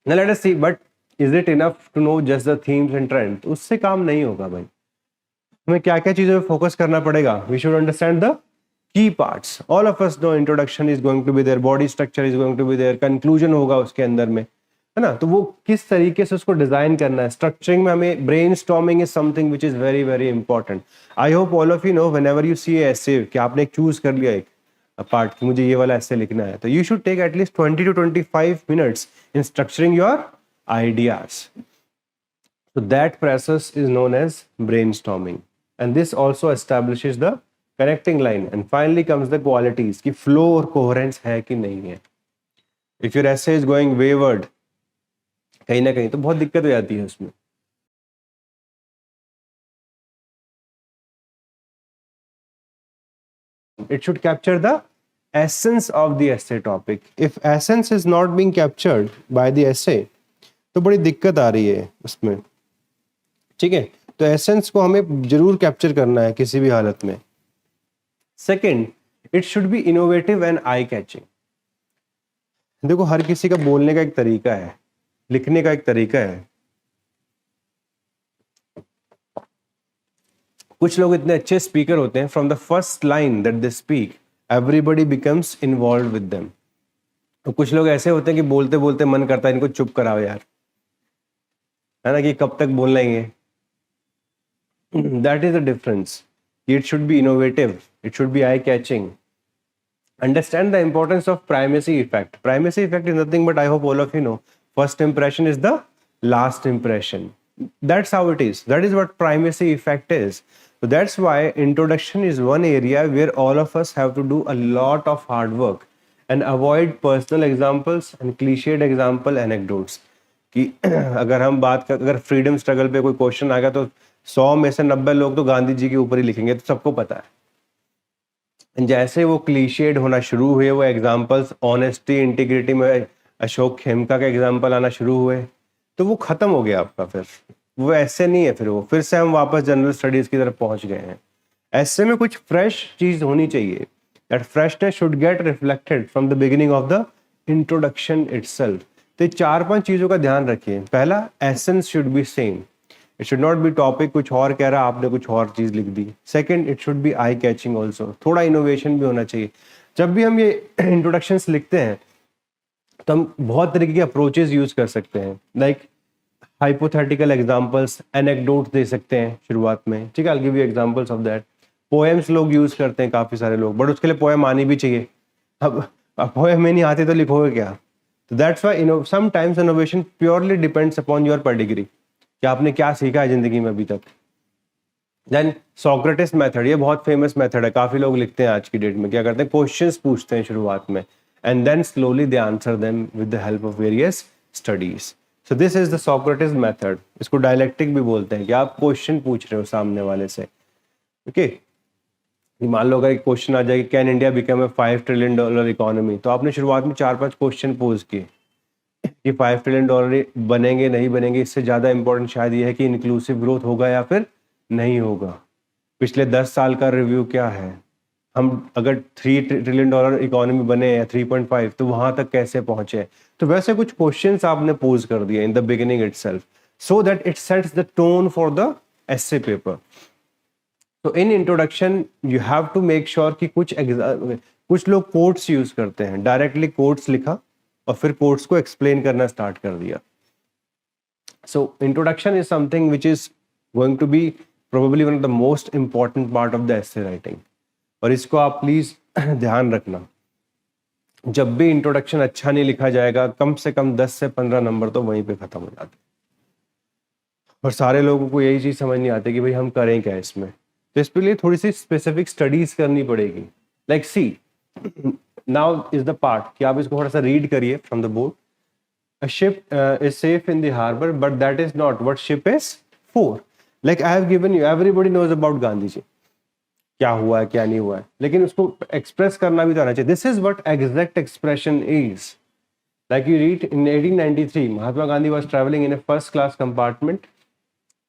Now let us see, but is it enough to know just the themes and trends? उससे काम नहीं होगा भाई, हमें क्या क्या चीजों पे फोकस करना पड़ेगा. We should understand the key parts. All of us know introduction is going to be there, body structure is going to be there, conclusion होगा उसके अंदर में, है ना. तो वो किस तरीके से उसको डिजाइन करना है, स्ट्रक्चरिंग में हमें brainstorming is something which is very very important. I hope all of you know whenever you see essay कि आपने एक चूज कर लिया एक पार्ट कि मुझे ये वाला ऐसे लिखना है, तो you should take at least 20 to 25 minutes in structuring your ideas. So that process is known as brainstorming, and this also establishes the connecting line. And finally comes the qualities कि flow और coherence है कि नहीं है. If your essay is going wayward कहीं ना कहीं तो बहुत दिक्कत हो जाती है उसमें. It should capture the essence of the essay topic. If essence is not being captured by the essay, तो बड़ी दिक्कत आ रही है उसमें. ठीक है, तो एसेंस को हमें जरूर कैप्चर करना है किसी भी हालत में. Second, it should be innovative and eye catching. देखो हर किसी का बोलने का एक तरीका है, लिखने का एक तरीका है. कुछ लोग इतने अच्छे स्पीकर होते हैं, from the first line that they speak everybody becomes involve with them. तो कुछ लोग ऐसे होते हैं कि बोलते बोलते मन करता है इनको चुप कराओ यार, है ना, कि कब तक बोल लेंगे. That is the difference. It should be innovative, it should be eye catching. Understand the importance of primacy effect. Primacy effect is nothing but, I hope all of you know, first impression is the last impression. That's how it is. That is what primacy effect is. So that's why introduction is one area where all of us have to do a lot of hard work and avoid personal examples and cliched example anecdotes. कि अगर हम बात कर, अगर freedom struggle पे कोई question आएगा तो 100 में से 90 लोग तो गांधी जी के ऊपर ही लिखेंगे, तो सबको पता है. जैसे वो क्लीशेड होना शुरू हुए वो एग्जाम्पल्स, ऑनेस्टी इंटीग्रिटी में अशोक खेमका का एग्जाम्पल आना शुरू हुए, तो वो खत्म हो गया आपका. फिर वो ऐसे नहीं है, फिर से हम वापस जनरल स्टडीज की तरफ पहुंच गए हैं. ऐसे में कुछ फ्रेश चीज होनी चाहिए. That freshness should get reflected from the beginning of the introduction itself. तो 4-5 चीजों का ध्यान रखिए. पहला, essence should be same. It should not be topic कुछ और कह रहा, आपने कुछ और चीज लिख दी. Second, it should be eye catching also. थोड़ा इनोवेशन भी होना चाहिए. जब भी हम ये इंट्रोडक्शंस लिखते हैं तो हम बहुत तरीके के अप्रोचेस यूज कर सकते हैं. लाइक हाइपोथेटिकल एग्जांपल्स, एनेक्डोट्स दे सकते हैं शुरुआत में. ठीक है, I will give you examples of that. Poems लोग यूज करते हैं काफी सारे लोग, बट उसके लिए पोएम आनी भी चाहिए. अब पोएम में नहीं आती तो लिखोगे क्या. तो that's why sometimes innovation purely depends upon your pedigree, कि आपने क्या सीखा है जिंदगी में अभी तक. देन सोक्रेटिस मेथड, ये बहुत फेमस मेथड है. काफी लोग लिखते हैं आज की डेट में, क्या करते हैं, क्वेश्चंस पूछते हैं शुरुआत में and then slowly they answer them with the help of various studies. So this is the Socrates method. इसको डायलेक्टिक भी बोलते हैं, कि आप क्वेश्चन पूछ रहे हो सामने वाले से. ओके, मान लो अगर क्वेश्चन आ जाए, can India become a $5 trillion economy, तो आपने शुरुआत में 4-5 क्वेश्चन पोज किए कि $5 ट्रिलियन बनेंगे नहीं बनेंगे. इससे ज़्यादा इंपॉर्टेंट शायद ये है कि इंक्लूसिव ग्रोथ होगा या फिर नहीं होगा. पिछले 10 साल का रिव्यू क्या है, हम अगर $3 ट्रिलियन इकोनॉमी बने या 3.5 तो वहाँ तक कैसे पहुँचे. तो वैसे कुछ क्वेश्चंस आपने पोज कर दिए in the beginning itself, so that it sets the tone for the essay paper. तो in introduction you have to make sure कि कुछ लोग कोट्स यूज करते हैं, डायरेक्टली कोट्स लिखा और फिर कोट्स को एक्सप्लेन करना स्टार्ट कर दिया. So introduction is something which is going to be probably one of the most important part of the essay writing. और इसको आप प्लीज ध्यान रखना. जब भी इंट्रोडक्शन अच्छा नहीं लिखा जाएगा, कम से कम 10 से 15 नंबर तो वहीं पे खत्म हो जाते हैं. और सारे लोगों को यही चीज समझ नहीं आती कि भाई हम करें क्या इसमें. तो इसके लिए थोड़ी सी स्पेसिफिक स्टडीज करनी पड़ेगी. Like see, now is the part कि आप इसको थोड़ा सा रीड करिए from the board. A ship is safe in the harbor, but that is not what ship is for. Like I have given you, everybody knows about Gandhi ji, क्या हुआ है क्या नहीं हुआ है, लेकिन उसको एक्सप्रेस करना भी तो आना चाहिए. This is what exact expression is. Like you read in 1893, Mahatma Gandhi was traveling in a first class compartment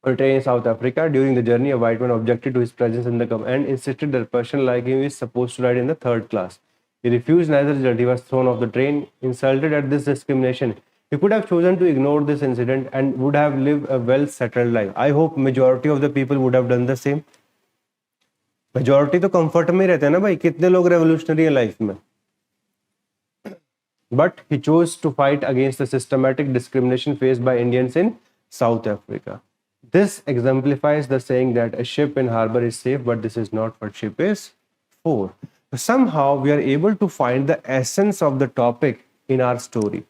on a train in South Africa. During the journey, a white man objected to his presence in the and insisted that a person like him is supposed to ride in the third class. He refused neither result. He was thrown off the train. Insulted at this discrimination, He could have chosen to ignore this incident and would have lived a well settled life. I hope majority of the people would have done the same. Majority तो comfort में रहते हैं ना भाई, कितने लोग revolutionary हैं life में. But he chose to fight against the systematic discrimination faced by Indians in South Africa. This exemplifies the saying that a ship in harbor is safe, but this is not what ship is for. Somehow we are able to find the essence of the topic in our story.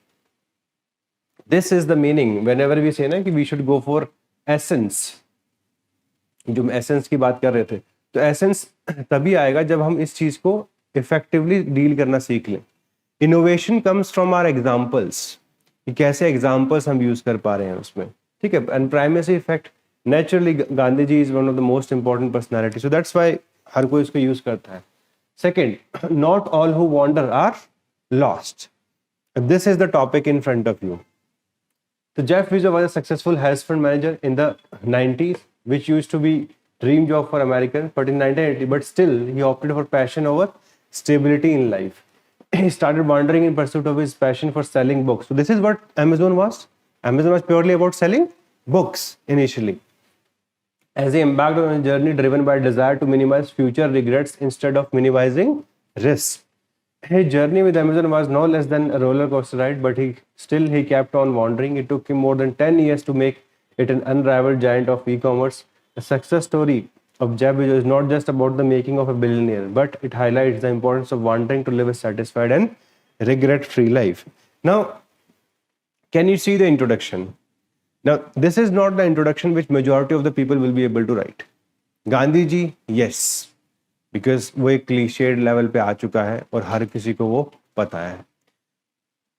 This is the meaning whenever we say ना कि we should go for essence. जो हम essence की बात कर रहे थे, तो essence तभी आएगा जब हम इस चीज को effectively डील करना सीख लें. Innovation comes from our examples. कि कैसे examples हम use कर पा रहे हैं उसमें, ठीक है. And primacy effect, naturally Gandhi ji is one of the most important personality, so that's why हर कोई इसको use करता है. Second, not all who wander are lost. This is the topic in front of you. So Jeff Bezos was a successful hedge fund manager in the 90s, which used to be dream job for Americans, but in 1980, but still he opted for passion over stability in life. He started wandering in pursuit of his passion for selling books. So this is what Amazon was. Amazon was purely about selling books initially. As he embarked on a journey driven by a desire to minimize future regrets instead of minimizing risks. His journey with Amazon was no less than a roller coaster ride, but he kept on wandering. It took him more than 10 years to make it an unrivaled giant of e-commerce. The success story of Jeff Bezos is not just about the making of a billionaire, but it highlights the importance of wanting to live a satisfied and regret-free life. Now, can you see the introduction? Now, this is not the introduction which majority of the people will be able to write. Gandhi ji, yes. Because वो एक clichéd level पे आ चुका है और हर किसी को वो पता है.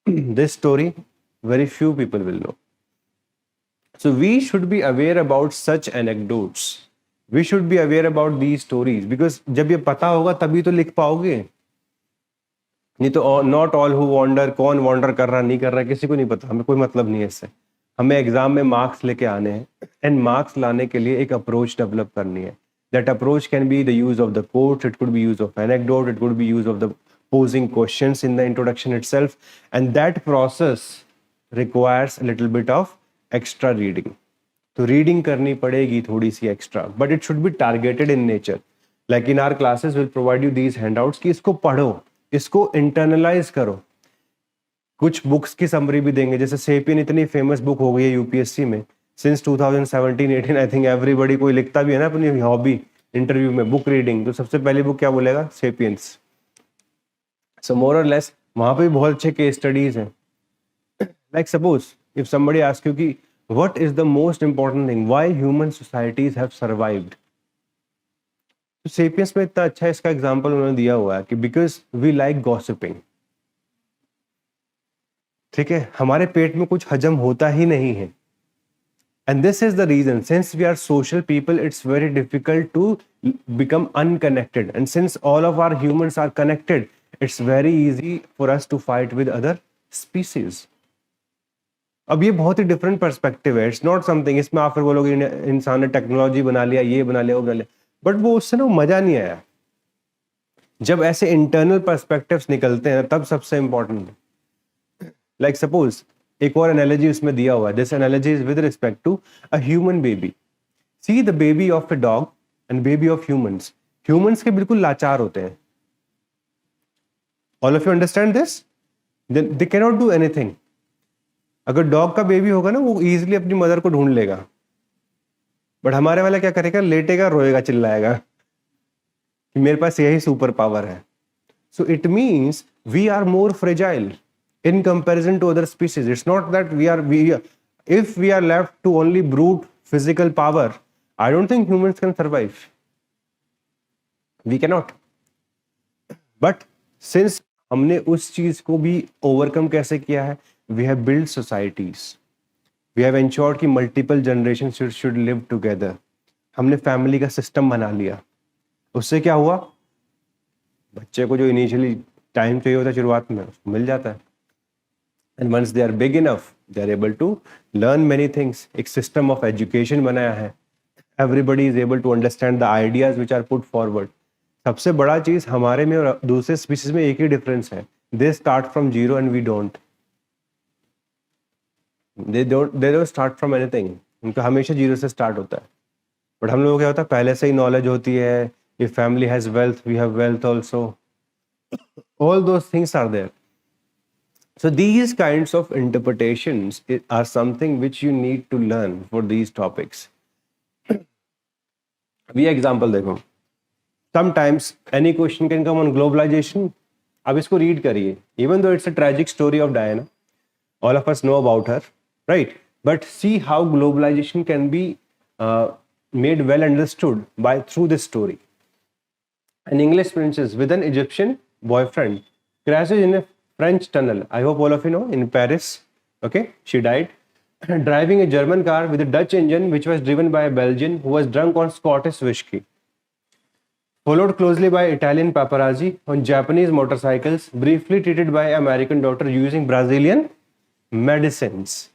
This story very few people will know. So we should be aware about such anecdotes. We should be aware about these stories, because जब ये पता होगा तभी तो लिख पाओगे. नहीं तो नॉट ऑल हु वॉन्डर, कौन वॉन्डर कर रहा नहीं कर रहा किसी को नहीं पता. हमें कोई मतलब नहीं है इससे. हमें एग्जाम में मार्क्स लेके आने हैं, एंड मार्क्स लाने के लिए एक अप्रोच डेवलप करनी है. That approach can be the use of the quotes, it could be use of anecdote, it could be use of the posing questions in the introduction itself, and that process requires a little bit of extra reading. तो reading करनी पड़ेगी थोड़ी सी extra, but it should be targeted in nature. Like in our classes, we'll provide you these handouts कि इसको पढ़ो, इसको internalize करो. कुछ बुक्स की समरी भी देंगे, जैसे सेपियन इतनी फेमस बुक हो गई है यूपीएससी में. सिंस 2017-18 आई थिंक एवरीबडी, कोई लिखता भी है ना अपनी हॉबी इंटरव्यू में बुक रीडिंग, तो सबसे पहली बुक क्या बोलेगा? सेपियंस. सो मोर और लेस वहां पे भी बहुत अच्छे केस स्टडीज हैं. Like suppose if somebody ask you कि what is the most important thing why human societies have survived, तो सेपियंस में इतना अच्छा इसका एग्जांपल उन्होंने दिया हुआ है कि बिकॉज वी लाइक गॉसिपिंग. ठीक है, हमारे पेट में कुछ हजम होता ही नहीं है. And this is the reason, since we are social people, it's very difficult to become unconnected. And since all of our humans are connected, it's very easy for us to fight with other species. अब ये बहुत ही different perspective है. It's not something इसमें आप फिर बोलोगे इंसान ने टेक्नोलॉजी बना लिया, ये बना लिया, वो बना लिया, बट वो उससे ना मजा नहीं आया. जब ऐसे इंटरनल पर्सपेक्टिव्स निकलते हैं तब सबसे इंपॉर्टेंट है. लाइक सपोज एक और एनालॉजी उसमें दिया हुआ है. This analogy is with respect to a human baby. See the baby of a dog and baby of humans. Humans के बिल्कुल लाचार होते हैं. All of you understand this? They can not do anything. अगर डॉग का baby होगा ना, वो इजीली अपनी मदर को ढूंढ लेगा, बट हमारे वाला क्या करेगा? लेटेगा, रोएगा, चिल्लाएगा कि मेरे पास यही सुपर पावर है. So it means we are more fragile in comparison to other species. It's not that if we are left to only brute physical power, I don't think humans can survive. We cannot. But since हमने उस चीज को भी overcome कैसे किया है, we have built societies. We have ensured कि multiple generations should live together. हमने family का system बना लिया. उससे क्या हुआ? बच्चे को जो initially time चाहिए होता है शुरुआत में, उसको मिल जाता है. And once they are big enough, they are able to learn many things. एक system of education बनाया है. Everybody is able to understand the ideas which are put forward. सबसे बड़ा चीज हमारे में और दूसरे स्पीसीज में एक ही डिफरेंस है. They start from zero and we don't. They don't start from anything, उनका हमेशा जीरो से स्टार्ट होता है। बट हम लोगों को क्या होता है, पहले से ही नॉलेज होती है, if family has wealth we have wealth also, all those things are there. So these kinds of interpretations are something which you need to learn for these topics. अभी एग्जाम्पल देखो, sometimes any question can come on globalization. अब इसको read करिए, even though it's a tragic story of Diana, all of us know about her, right? But see how globalization can be made well understood by through this story. An English princess with an Egyptian boyfriend crashes in a French tunnel. I hope all of you know, in Paris. Okay, she died driving a German car with a Dutch engine, which was driven by a Belgian who was drunk on Scottish whiskey. Followed closely by Italian paparazzi on Japanese motorcycles, briefly treated by American doctor using Brazilian medicines.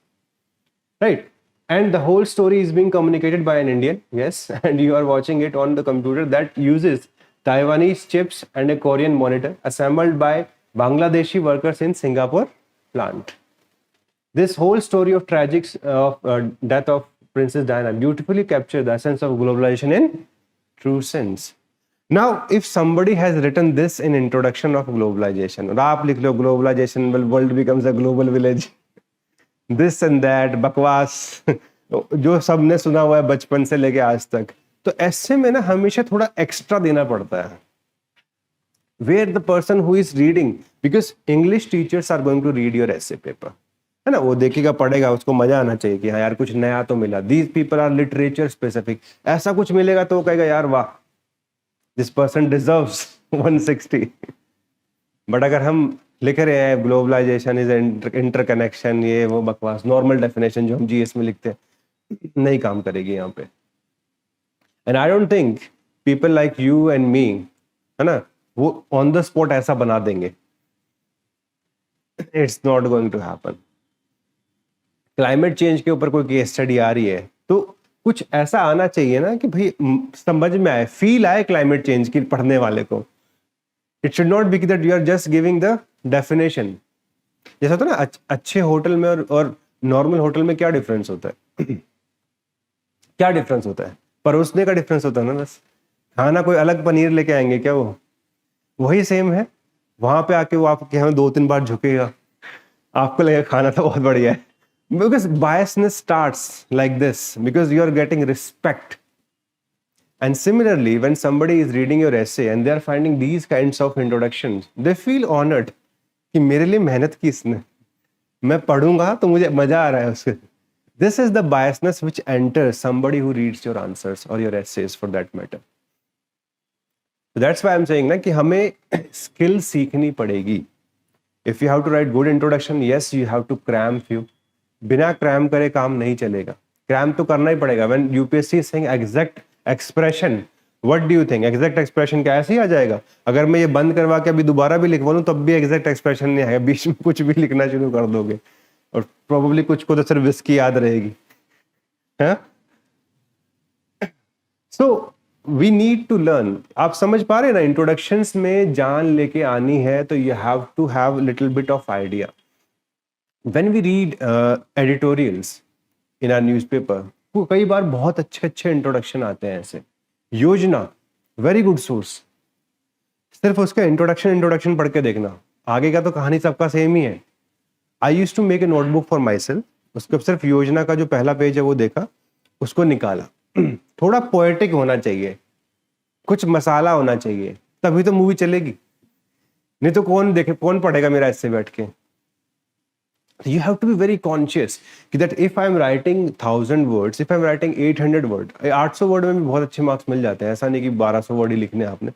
Right? And the whole story is being communicated by an Indian, yes, and you are watching it on the computer that uses Taiwanese chips and a Korean monitor assembled by Bangladeshi workers in Singapore plant. This whole story of tragic death of Princess Diana beautifully captures the essence of globalization in true sense. Now, if somebody has written this in introduction of globalization, और आप लिख लो globalization, world becomes a global village, this and that, बकवास जो सबने सुना हुआ है बचपन से लेके आज तक, तो ऐसे में ना हमेशा थोड़ा एक्स्ट्रा देना पड़ता है. Where the person who is reading, because English teachers are going to read your essay paper, है ना, वो देखेगा पढ़ेगा, उसको मजा आना चाहिए कि हाँ यार कुछ नया तो मिला. These people are literature specific. ऐसा कुछ मिलेगा तो वो कहेगा यार वाह, this person deserves 160. बट अगर हम लिख रहे हैं ग्लोबलाइजेशन इज इंटरकनेक्शन, ये वो बकवास नॉर्मल डेफिनेशन जो हम जीएस में लिखते हैं, नहीं काम करेगी यहाँ पे. And I don't think people like you and me, है ना, वो ऑन द स्पॉट ऐसा बना देंगे. It's not going to happen. Climate change के ऊपर कोई केस स्टडी आ रही है तो कुछ ऐसा आना चाहिए ना कि भाई समझ में आए, फील आए क्लाइमेट चेंज की पढ़ने वाले को. It should not be that you are just giving the definition. जैसा होता है ना, अच्छे होटल में और नॉर्मल होटल में क्या डिफरेंस होता है? क्या डिफरेंस होता है? परोसने का डिफरेंस होता है ना बस. खाना कोई अलग पनीर लेके आएंगे क्या? वो वही सेम है. वहां पे आके वो आपके हमें 2-3 बार झुकेगा, आपको लगेगा खाना तो बहुत बढ़िया है. Because biasness starts like this, because you are getting respect. And similarly, when somebody is reading your essay and they are finding these kinds of introductions, they feel honored कि मेरे लिए मेहनत की इसने, मैं पढ़ूंगा तो मुझे मजा आ रहा है उसके. This is the biasness which enters somebody who reads your answers or your essays for that matter. So that's why I'm saying ना कि हमें skill सीखनी पड़ेगी. If you have to write good introduction, yes, you have to cram few. बिना cram करे काम नहीं चलेगा. क्रैम तो करना ही पड़ेगा. When UPSC is saying exact expression, what do you think? Exact expression क्या ऐसे ही आ जाएगा? अगर मैं ये बंद करवा के अभी दोबारा भी लिखवा लूं तब भी एग्जैक्ट एक्सप्रेशन नहीं आएगा. बीच में कुछ भी लिखना शुरू कर दोगे और प्रोबेबली कुछ को तो सिर्फ विस्की याद रहेगी. So we need to learn. आप समझ पा रहे हैं ना, इंट्रोडक्शंस में जान लेके आनी है तो you have to have little bit of idea. When we read editorials in our newspaper, वो कई बार बहुत अच्छे अच्छे इंट्रोडक्शन आते हैं ऐसे. योजना, वेरी गुड सोर्स. सिर्फ उसका इंट्रोडक्शन पढ़ के देखना, आगे का तो कहानी सबका सेम ही है. I use to make a notebook for myself. उसको सिर्फ योजना का जो पहला पेज है वो देखा, उसको निकाला. थोड़ा पोएटिक होना चाहिए, कुछ मसाला होना चाहिए, तभी तो मूवी चलेगी. नहीं तो कौन पढ़ेगा मेरा ऐसे बैठ के. You have to be very conscious that if I am writing 1000 words, if I am writing 800 words, 800 word में भी बहुत अच्छे मार्क्स मिल जाते हैं. ऐसा नहीं कि 1200 वर्ड ही लिखने हैं आपने.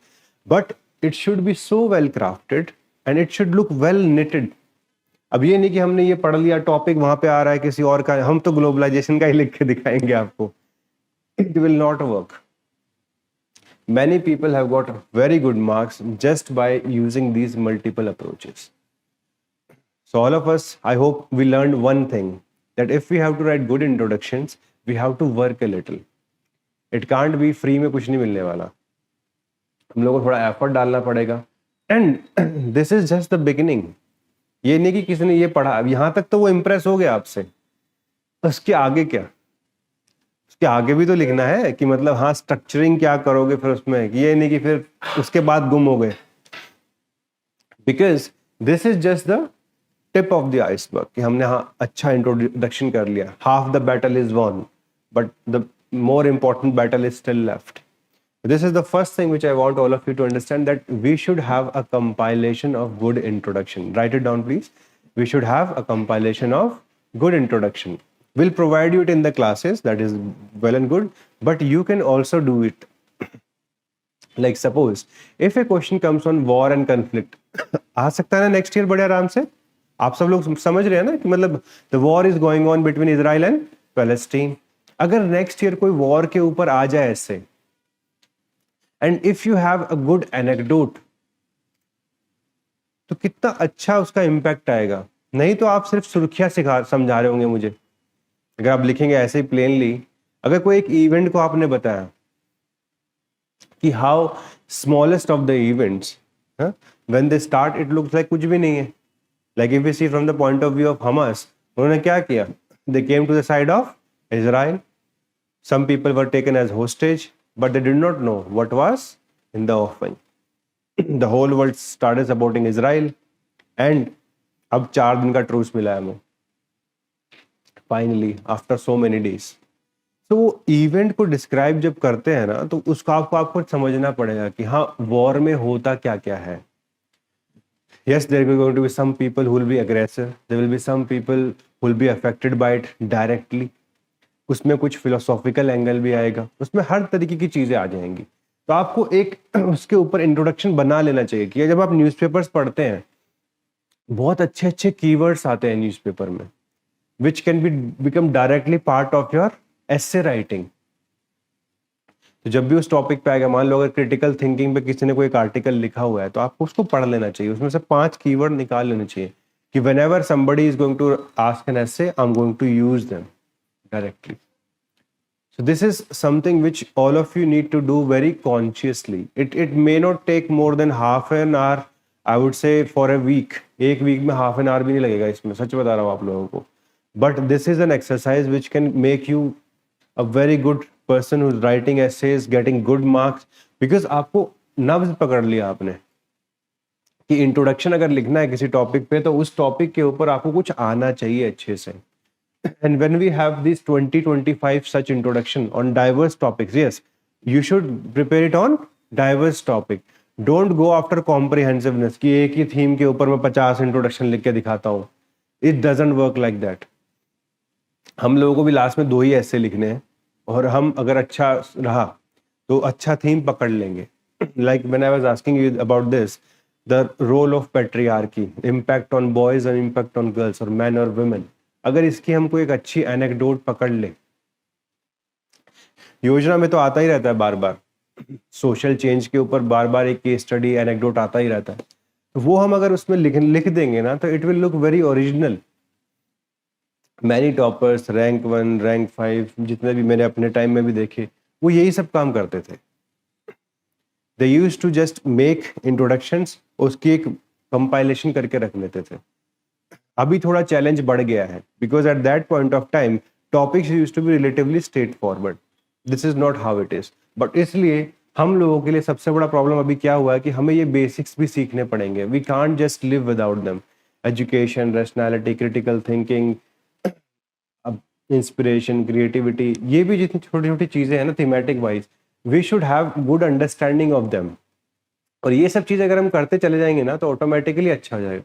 But it should B so well crafted and it should look well knitted. अब ये नहीं कि हमने ये पढ़ लिया, टॉपिक वहां पे आ रहा है किसी और का, हम तो ग्लोबलाइजेशन का ही लिख के दिखाएंगे आपको. It will not work. Many people have got very good marks just by using these multiple approaches. So all of us, I hope we learned one thing, that if we have to write good introductions, we have to work a little. It can't be free में कुछ नहीं मिलने वाला. हम लोगों को थोड़ा effort डालना पड़ेगा. And this is just the beginning. ये नहीं कि किसी ने ये पढ़ा, अब यहाँ तक तो वो इम्प्रेस हो गया आपसे. उसके आगे क्या, उसके आगे भी तो लिखना है कि मतलब हाँ स्ट्रक्चरिंग क्या करोगे फिर उसमें, ये नहीं कि फिर उसके बाद गुम हो गए। Because this is just the tip of the iceberg कि हमने हाँ अच्छा इंट्रोडक्शन कर लिया, half the battle is won but the more important battle is still left. This is the first thing which I want all of you to understand, that we should have a compilation of good introduction. Write it down please. We should have a compilation of good introduction. We'll provide you it in the classes, that is well and good, but you can also do it. Like suppose if a question comes on war and conflict, आ सकता है ना next year बड़े आराम से। आप सब लोग समझ रहे हैं ना कि मतलब the war is going on between Israel and Palestine. अगर नेक्स्ट ईयर कोई वॉर के ऊपर आ जाए ऐसे, and if you have a good anecdote, तो कितना अच्छा उसका इम्पैक्ट आएगा। नहीं तो आप सिर्फ सुर्खियां समझा रहे होंगे मुझे। अगर आप लिखेंगे ऐसे ही प्लेनली, अगर कोई एक इवेंट को आपने बताया कि how smallest of the events when they start it looks like कुछ भी नहीं है। Like if we see from the point of view of Hamas, उन्होंने क्या किया, they came to the side of Israel. Some people were taken as hostage, but they did not know what was in the offering. The whole world started supporting Israel, and अब 4 दिन का truce मिला है हमें finally after so many days. तो वो event को describe जब करते हैं ना, तो उसको आपको समझना पड़ेगा कि हाँ वॉर में होता क्या क्या है। Yes, there are going to be some people who will be aggressive. There will be some people who will be affected by it directly. उसमें कुछ फिलोसॉफिकल एंगल भी आएगा, उसमें हर तरीके की चीजें आ जाएंगी। तो आपको एक उसके ऊपर इंट्रोडक्शन बना लेना चाहिए कि जब आप न्यूज़पेपर्स पढ़ते हैं, बहुत अच्छे अच्छे कीवर्ड्स आते हैं न्यूज़पेपर में, which can be become directly part of your essay writing. तो जब भी उस टॉपिक पे आएगा, मान लो अगर क्रिटिकल थिंकिंग पे किसी ने कोई एक आर्टिकल लिखा हुआ है, तो आपको उसको पढ़ लेना चाहिए, उसमें से 5 कीवर्ड निकाल लेने चाहिए कि whenever somebody is going to ask an essay, I am going to use them directly. So this is something which all of you need to do very consciously. It may not take more than half an hour, I would say for a week. एक week में half an hour भी नहीं लगेगा इसमें, सच बता रहा हूँ आप लोगों को। But this is an exercise which can make you a very good person who's writing essays, getting good marks, because आपको नब्ज पकड़ लिया आपने कि इंट्रोडक्शन अगर लिखना है किसी टॉपिक पे, तो उस टॉपिक के ऊपर आपको कुछ आना चाहिए अच्छे से। And when we have these 20-25 such introduction on diverse topics, yes, you should prepare it on diverse topic. Don't go after comprehensiveness कि एक ही थीम के ऊपर मैं 50 इंट्रोडक्शन लिख के दिखाता हूँ। It doesn't work like that. हम लोगों को भी लास्ट में 2 ही ऐसे लिखने हैं, और हम अगर अच्छा रहा तो अच्छा थीम पकड़ लेंगे। Like when I was asking you about this, the role of patriarchy, impact on boys and impact on girls, or men or women, अगर इसकी हमको एक अच्छी एनेक्डोट पकड़ ले, योजना में तो आता ही रहता है बार बार, सोशल चेंज के ऊपर बार बार एक केस स्टडी एनेक्डोट आता ही रहता है, तो वो हम अगर उसमें लिख देंगे ना, तो it will look very original. Many toppers, rank 1, rank 5, जितने भी मैंने अपने टाइम में भी देखे, वो यही सब काम करते थे। They used to just make introductions, उसकी एक कंपाइलेशन करके रख लेते थे। अभी थोड़ा चैलेंज बढ़ गया है, because at that point of time topics used to be relatively straightforward. This is not how it is, but इसलिए हम लोगों के लिए सबसे बड़ा प्रॉब्लम अभी क्या हुआ है कि हमें ये बेसिक्स भी सीखने पड़ेंगे। We can't just live without them. Education, rationality, critical thinking, inspiration, creativity, ये भी जितनी छोटी छोटी चीजें हैं ना thematic wise, we should have good understanding of them. और ये सब चीजें अगर हम करते चले जाएंगे ना, तो ऑटोमेटिकली अच्छा हो जाएगा।